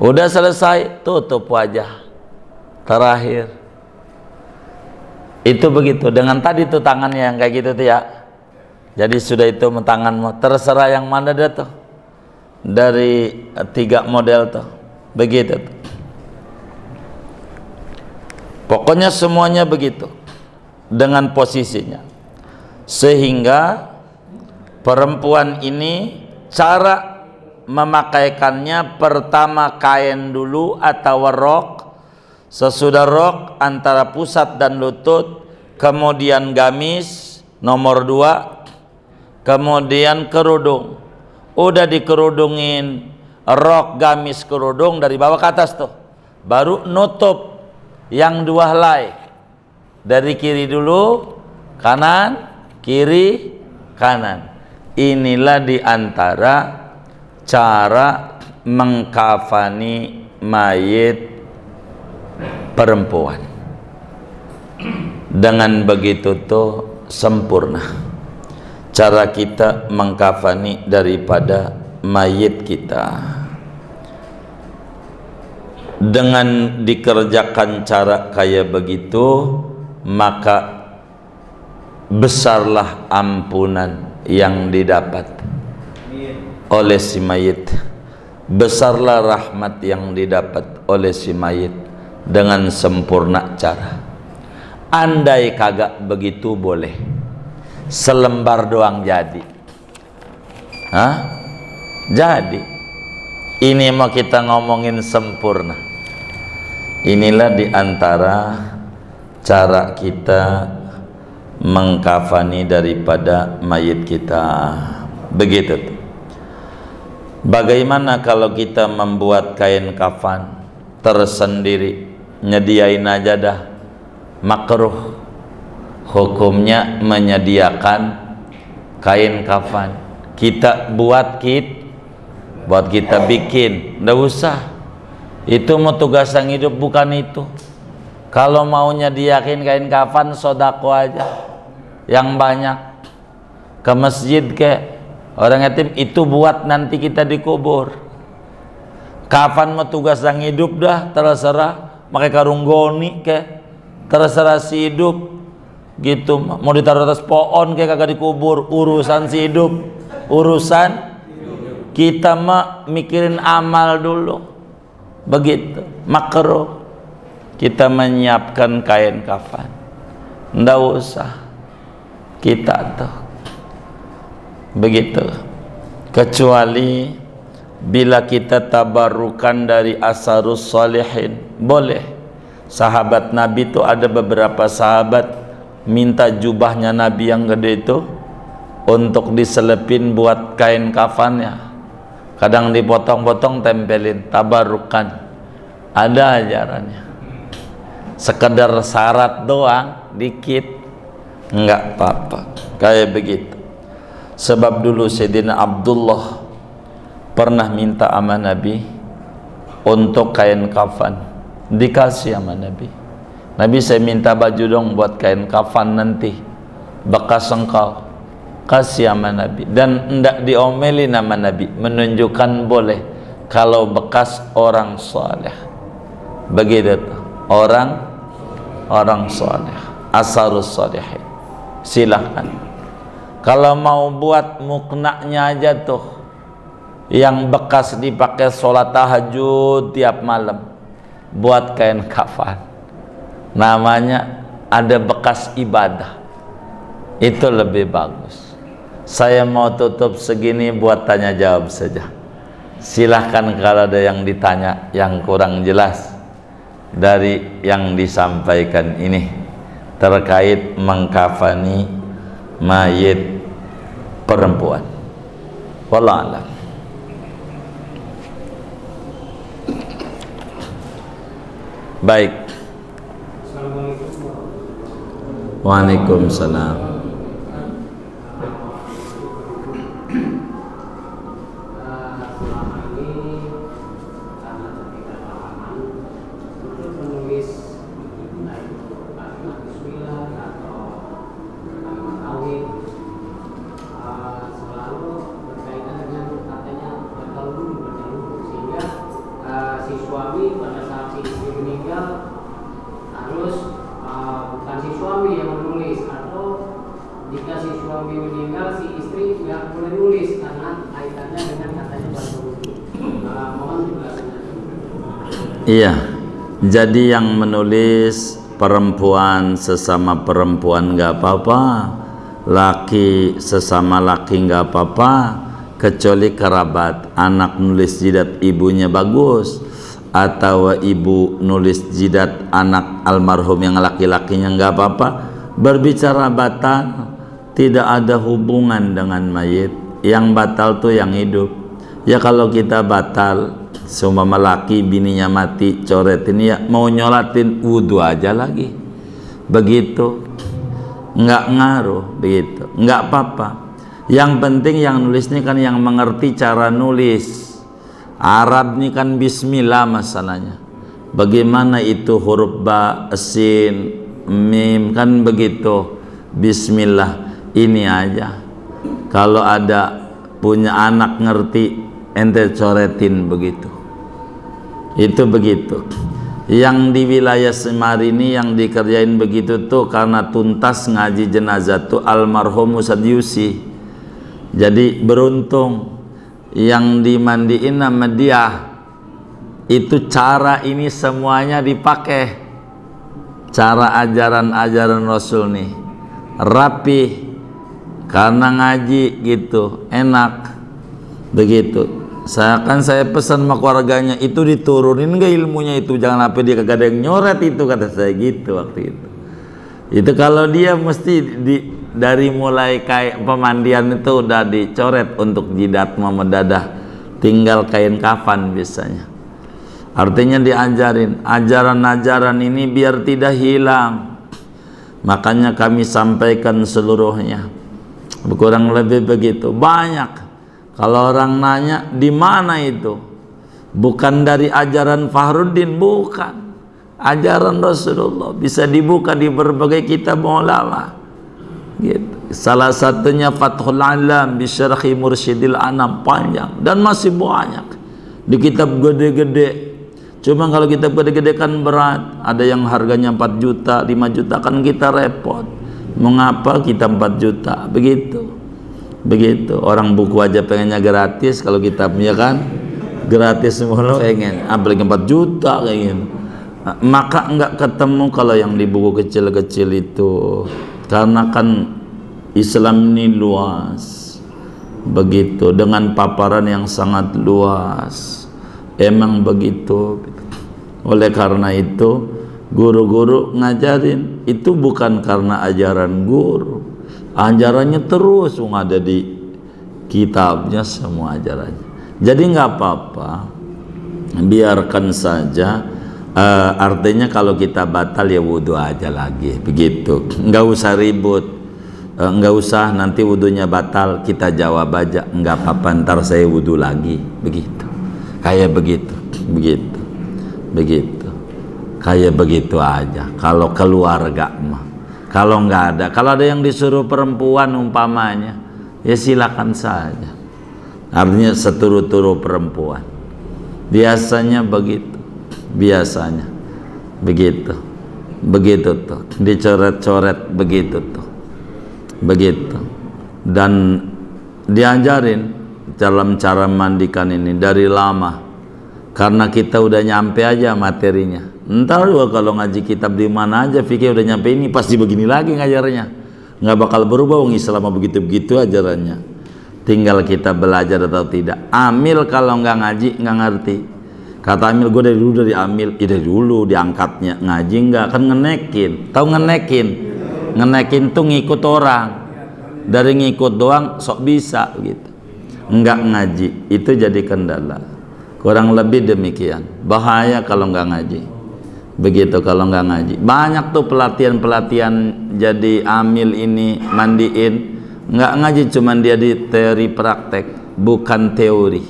Udah selesai, tutup wajah. Terakhir itu begitu. Dengan tadi tuh tangannya yang kayak gitu tuh ya. Jadi sudah itu tanganmu, terserah yang mana dah tuh dari 3 model tuh, begitu tuh. Pokoknya semuanya begitu dengan posisinya, sehingga perempuan ini cara memakaikannya pertama kain dulu atau rok, sesudah rok antara pusat dan lutut, kemudian gamis nomor 2, kemudian kerudung. Udah dikerudungin, rok, gamis, kerudung dari bawah ke atas tuh, baru nutup yang 2 helai. Dari kiri dulu, kanan, kiri, kanan. Inilah diantara cara mengkafani mayit perempuan. Dengan begitu tuh sempurna cara kita mengkafani daripada mayit kita. Dengan dikerjakan cara kayak begitu, maka besarlah ampunan yang didapat oleh si mayit, besarlah rahmat yang didapat oleh si mayit dengan sempurna cara. Andai kagak begitu boleh selembar doang jadi. Hah? Jadi ini mau kita ngomongin sempurna. Inilah diantara cara kita mengkafani daripada mayit kita. Begitu tuh. Bagaimana kalau kita membuat kain kafan tersendiri, nyediain aja dah. Makruh hukumnya menyediakan kain kafan. Kita buat kita bikin, nggak usah. Itu mau tugas yang hidup, bukan itu. Kalau mau nyediakin kain kafan, sodako aja yang banyak ke masjid ke orang yatim, itu buat nanti kita dikubur. Kafan mau tugas yang hidup dah, terserah pakai karung goni ke, terserah si hidup gitu. Mau ditaruh atas pohon kayak kagak dikubur, urusan si hidup, urusan kita mah mikirin amal dulu. Begitu. Makruh kita menyiapkan kain kafan, ndak usah kita tuh begitu, kecuali bila kita tabarukan dari asarus salihin, boleh. Sahabat Nabi itu ada beberapa sahabat minta jubahnya Nabi yang gede itu untuk diselepin buat kain kafannya. Kadang dipotong-potong, tempelin, tabarukan. Ada ajarannya. Sekedar syarat doang, dikit, enggak apa-apa. Kayak begitu. Sebab dulu Sayyidina Abdullah pernah minta sama Nabi untuk kain kafan, dikasih sama Nabi. Nabi, saya minta baju dong buat kain kafan nanti, bekas engkau. Kasih sama Nabi. Dan hendak diomeli nama Nabi, menunjukkan boleh kalau bekas orang saleh. Begitu tuh, orang saleh, asarus salihin. Silahkan. Kalau mau buat muknanya aja tuh, yang bekas dipakai sholat tahajud tiap malam, buat kain kafan. Namanya ada bekas ibadah. Itu lebih bagus. Saya mau tutup segini buat tanya jawab saja. Silahkan kalau ada yang ditanya yang kurang jelas dari yang disampaikan ini terkait mengkafani mayit perempuan. Wallahu a'lam. Baik. Waalaikumsalam. Iya, jadi yang menulis perempuan sesama perempuan nggak apa-apa, laki sesama laki nggak apa-apa, kecuali kerabat. Anak nulis jidat ibunya bagus, atau ibu nulis jidat anak almarhum yang laki-lakinya nggak apa-apa. Berbicara batal tidak ada hubungan dengan mayit. Yang batal tuh yang hidup. Ya kalau kita batal, semua laki bininya mati coretin, ya mau nyolatin wudhu aja lagi, begitu, nggak ngaruh, begitu, nggak apa-apa. Yang penting yang nulis ini kan yang mengerti cara nulis. Arab ini kan bismillah masalahnya. Bagaimana itu huruf ba, sin, mim, kan begitu. Bismillah ini aja. Kalau ada punya anak ngerti, ente coretin begitu. Itu begitu. Yang di wilayah Semari ini yang dikerjain begitu tuh karena tuntas ngaji jenazah tuh almarhum Ustadz Yusi. Jadi beruntung yang dimandiin sama dia itu cara ini semuanya dipakai, cara ajaran-ajaran Rasul nih rapi karena ngaji gitu, enak begitu. Saya pesan sama keluarganya itu diturunin gak ilmunya itu, jangan apa dia kagak ada yang nyoret itu, kata saya gitu waktu itu kalau dia mesti dari mulai kayak pemandian itu udah dicoret untuk jidat mama dadah, tinggal kain kafan biasanya. Artinya diajarin ajaran-ajaran ini biar tidak hilang, makanya kami sampaikan seluruhnya, kurang lebih begitu. Banyak kalau orang nanya di mana itu, bukan dari ajaran Fahruddin, bukan, ajaran Rasulullah, bisa dibuka di berbagai kitab ulama gitu. Salah satunya Fathul Alam bisyarhi Mursyidil Anam, panjang dan masih banyak di kitab gede-gede. Cuma kalau kitab gede-gede kan berat, ada yang harganya 4 juta 5 juta, kan kita repot. Mengapa kita 4 juta begitu? Begitu, orang buku aja pengennya gratis, kalau kitabnya kan gratis mulu pengen, apalagi 4 juta kayak gitu. Maka enggak ketemu kalau yang di buku kecil-kecil itu, karena kan Islam ini luas begitu, dengan paparan yang sangat luas, emang begitu. Oleh karena itu guru-guru ngajarin itu bukan karena ajaran guru, ajarannya terus ada di kitabnya semua ajarannya. Jadi nggak apa-apa, biarkan saja. Artinya kalau kita batal ya wudhu aja lagi begitu, nggak usah ribut, nggak usah nanti wudhunya batal kita jawab aja nggak apa-apa, ntar saya wudhu lagi begitu, kayak begitu kayak begitu aja. Kalau keluarga mah, kalau nggak ada, kalau ada yang disuruh perempuan umpamanya, ya silakan saja. Artinya seturu-turu perempuan. Biasanya begitu, biasanya begitu tuh, dicoret-coret begitu tuh, begitu. Dan diajarin dalam cara mandikan ini dari lama, karena kita udah nyampe aja materinya. Entar juga kalau ngaji kitab di mana aja, fikih udah nyampe ini pasti begini lagi ngajarnya, nggak bakal berubah. Wong Islam begitu-begitu ajarannya, tinggal kita belajar atau tidak. Amil kalau nggak ngaji nggak ngerti. Kata Amil, gue dari dulu dari Amil, ya dari dulu diangkatnya, ngaji nggak, kan ngenekin. Tahu ngenekin? Ngenekin tuh ngikut orang, dari ngikut doang sok bisa gitu, nggak ngaji, itu jadi kendala. Kurang lebih demikian. Bahaya kalau nggak ngaji. Begitu kalau nggak ngaji. Banyak tuh pelatihan-pelatihan jadi amil ini, mandiin, nggak ngaji, cuman dia di teori praktek, bukan teori,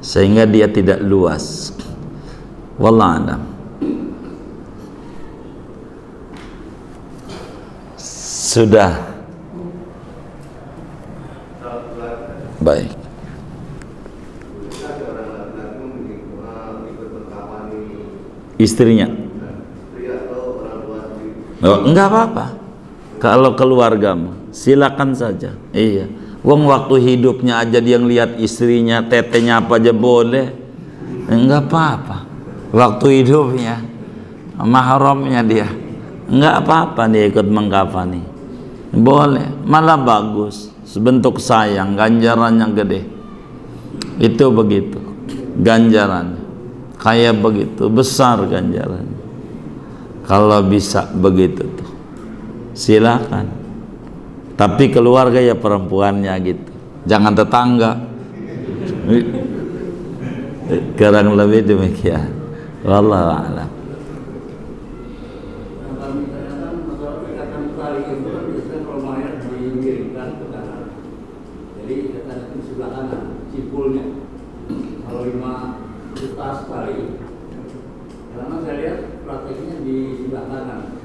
sehingga dia tidak luas. Wallahu a'lam. Sudah. Baik. Istrinya. Oh, enggak apa-apa. Kalau keluargamu, silakan saja. Iya. Wong waktu hidupnya aja dia ngelihat istrinya, tetenya apa aja boleh. Enggak apa-apa. Waktu hidupnya, mahramnya dia, enggak apa-apa dia ikut mengkafani. Boleh, malah bagus. Sebentuk sayang, ganjarannya gede. Itu begitu. Ganjarannya kayak begitu, besar ganjarannya. Kalau bisa begitu tuh, silakan. Tapi keluarga ya perempuannya gitu, jangan tetangga. Kurang lebih demikian. Wallahu a'lam. Jadi kita di sebelah kanan, cipulnya. Kalau 5 juta sekali, karena saya lihat prakteknya di sebelah kanan,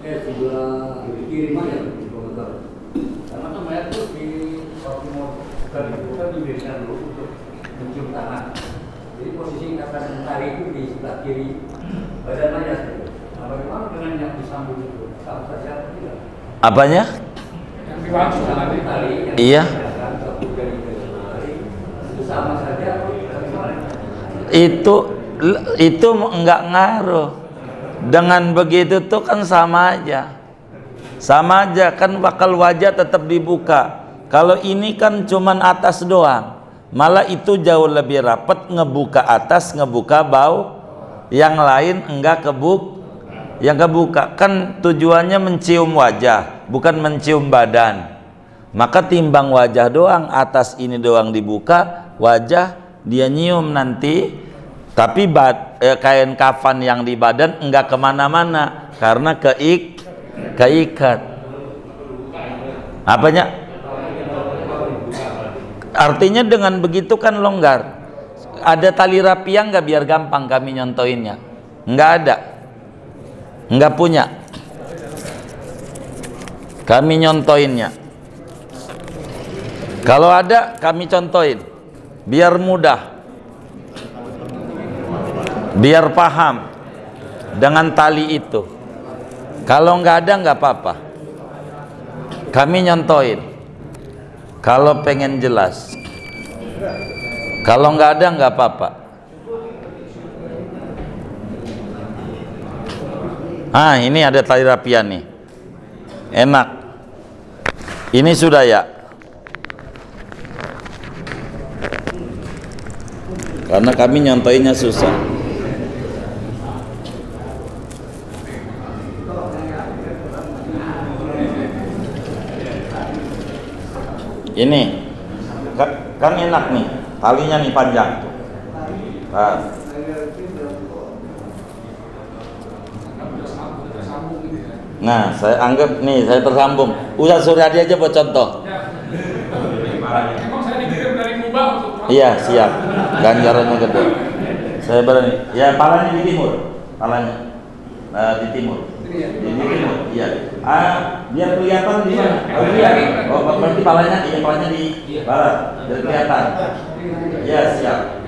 sebelah kiri aja di komentar. Karena kan mayat tuh di waktu mau itu kan diberikan dulu untuk mencium tangan. Jadi posisi kata tarik itu di sebelah kiri badan mayat. Nah, bagaimana dengan yang disambung itu? Sama saja atau tidak? Apanya? Yang disambung tali. Iya. Itu sama saja atau itu enggak ngaruh. Dengan begitu tuh kan sama aja kan, bakal wajah tetap dibuka. Kalau ini kan cuman atas doang, malah itu jauh lebih rapat, ngebuka atas, ngebuka bau, yang lain enggak yang kebuka. Kan tujuannya mencium wajah, bukan mencium badan. Maka timbang wajah doang, atas ini doang dibuka, wajah dia nyium nanti. Tapi kain kafan yang di badan enggak kemana-mana karena keikat. Apanya? Artinya dengan begitu kan longgar. Ada tali rapian nggak biar gampang kami nyontoinnya? Nggak ada, nggak punya. Kami nyontoinnya. Kalau ada kami contohin, biar mudah. Biar paham dengan tali itu. Kalau nggak ada nggak apa-apa, kami nyontoin. Kalau pengen jelas, kalau nggak ada nggak apa-apa. Ini ada tali rapian nih, enak. Ini sudah ya. Karena kami nyontoinnya susah. Ini kan enak nih, talinya nih panjang tuh. Nah, saya anggap nih saya tersambung. Ustaz Suryadi aja buat contoh. Emang saya dikirim dari Mubah untuk. Iya, siap. Ganjarannya gede. Saya berani. Ya, palanya di timur. Palanya di timur. Di timur. Iya. Biar kelihatan di mana? Oh iya. Oh, berarti palanya di barat. Biar kelihatan. Iya, siap.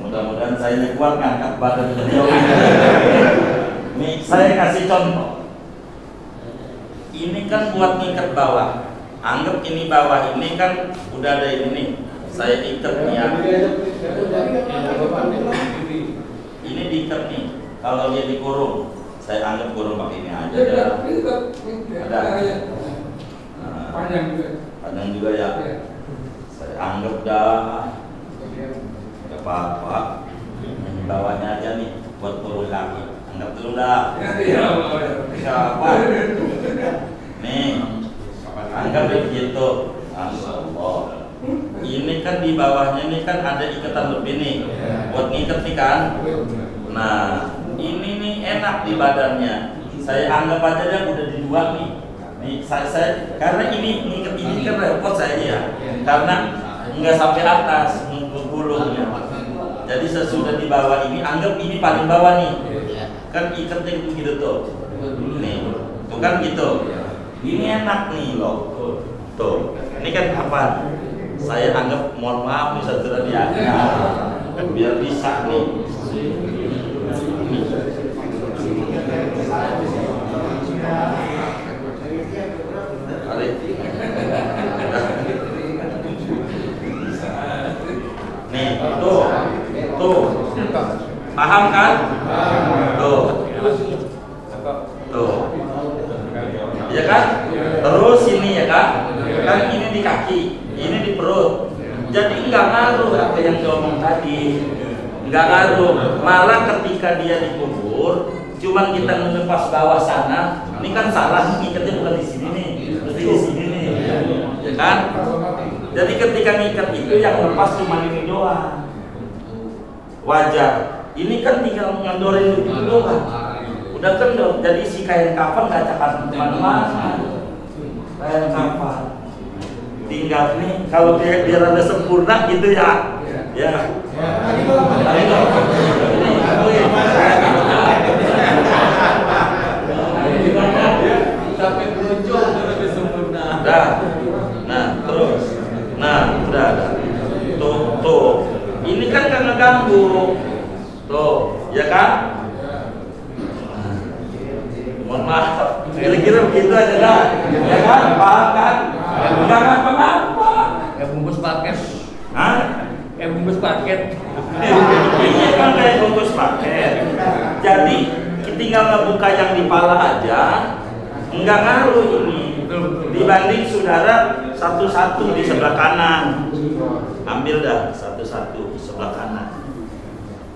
Mudah-mudahan saya ini kuat ngangkat badan beliau. Nih, saya kasih contoh. Ini kan buat ngikat bawah. Anggap ini bawah ini kan udah ada ini nih. Saya ikat nih ya. Ini diikat nih. Kalau dia dikurung, saya anggap kurung pakai ini aja. Ada. Panjang juga ya. Saya anggap dah. Gak apa-apa. Bawahnya aja nih buat kurung kaki. Anggap dulu dah. Siapa? Nih. Anggap begitu. Allah. Ini kan di bawahnya ini kan ada ikatan lebih nih. Buat ngikat nih kan. Nah, ini nih enak di badannya. Saya anggap aja dia udah di dua nih. Saya karena ini kan repot saya ya. Karena nggak sampai atas gulungnya. Jadi sesudah di bawah ini, anggap ini paling bawah nih. Kan ikatnya gitu tuh. Nih, tuh kan gitu. Ini enak nih loh. Tuh, ini kan apa? Saya anggap, mohon maaf nih saudara ya. Kan biar bisa nih. Nih, tuh, paham kan? Tuh, ya kan? Terus ini ya kan? Kan ini di kaki, ini di perut. Jadi nggak ngaruh apa yang diomong tadi, nggak ngaruh. Malah ketika dia dikubur, cuman kita melepas bawah sana, ini kan salah, ngikatnya bukan di sini nih, mesti di sini nih, ya kan? Jadi ketika ngikat itu yang lepas cuma ini doang, wajar. Ini kan tinggal ngandorin itu doang, udah kendor. Jadi si kain kafan nggak cakat kemana-mana, kain kafan. Tinggal nih, kalau biar ada sempurna gitu ya, ya. Sampai berujung lebih sempurna. Nah, terus, udah. Tuh, ini kan nggak ngeganggu, tuh, ya kan? Mohon maaf, kira-kira begitu aja dah, ya kan? Paham kan? Enggak ngapa-ngapa. Ya bungkus paket. Hah? Bungkus paket. Ini kan kayak bungkus paket. Jadi tinggal ngebuka yang di pala aja, enggak ngaruh ini. Dibanding saudara satu-satu di sebelah kanan. Ambil dah satu-satu sebelah kanan.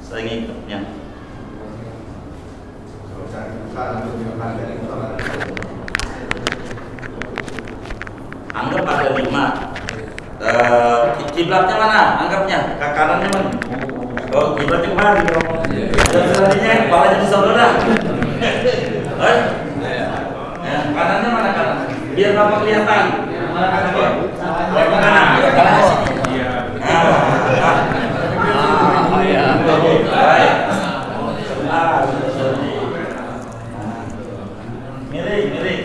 Saya ngikatnya. Anggap ada 5. Kiblatnya mana? Anggapnya ke kanannya mana? Oh, kiblatnya kemana? Dan selanjutnya kepalanya di saudara. Kanannya mana kanan? Biar bapak kelihatan. Mana kanannya? Bapak kanan. Kanan sini. Iya. Baik. Miring.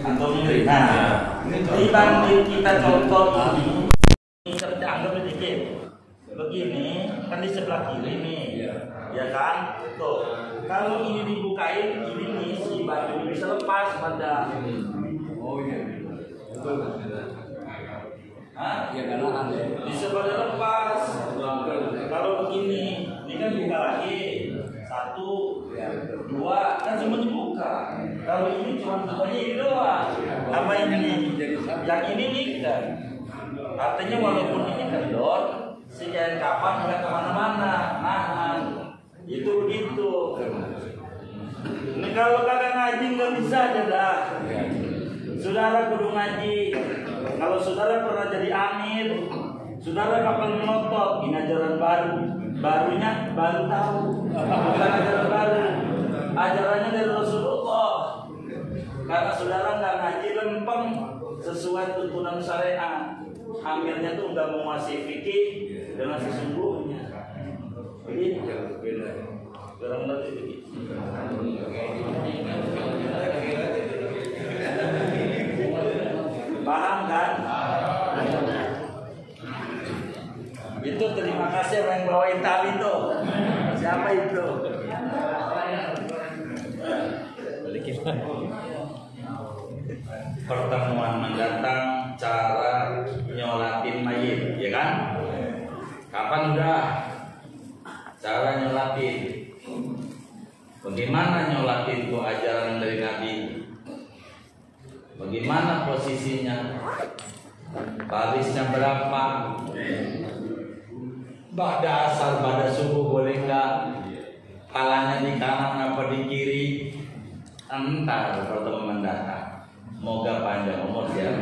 Antum miring. Nah, dibanding kita contoh ini kerja anggap sedikit begini kan di sebelah kiri nih, ya kan? Tuh, kalau ini dibukain ini nih si baju bisa lepas pada. Oh iya, betul. Hah? Ya karena ada bisa pada lepas. Kalau begini, ini kan buka lagi 1, 2, kan cuma dibuka. Kalau ini cuma bukanya ini doang. Apa ini? Yang ini nih kan. Artinya walaupun ini kendor, si kain kafan nggak kemana-mana, nahan. Itu begitu. Ini kalau kagak ngaji nggak bisa aja dah. Saudara kudu ngaji. Kalau saudara pernah jadi amir, saudara kapan melotot, ini ajaran baru. Barunya baru tahu. Bukan ajaran baru. Ajarannya dari Rasulullah. Karena saudara nggak ngaji lempeng sesuai tuntunan syariat. Amirnya tuh nggak menguasai fikih dengan sesungguhnya. Begitu. Kurang lebih begitu. Paham kan? Itu terima kasih yang bawain tali itu. Siapa itu? Pertemuan mendatang cara nyolatin mayit, ya kan? Kapan udah? Cara nyolatin. Bagaimana nyolatin itu ajaran dari Nabi? Bagaimana posisinya? Barisnya berapa? Ba'da asar, pada subuh boleh nggak? Palanya di kanan apa di kiri? Entar pertemuan mendatang. Moga panjang umur ya.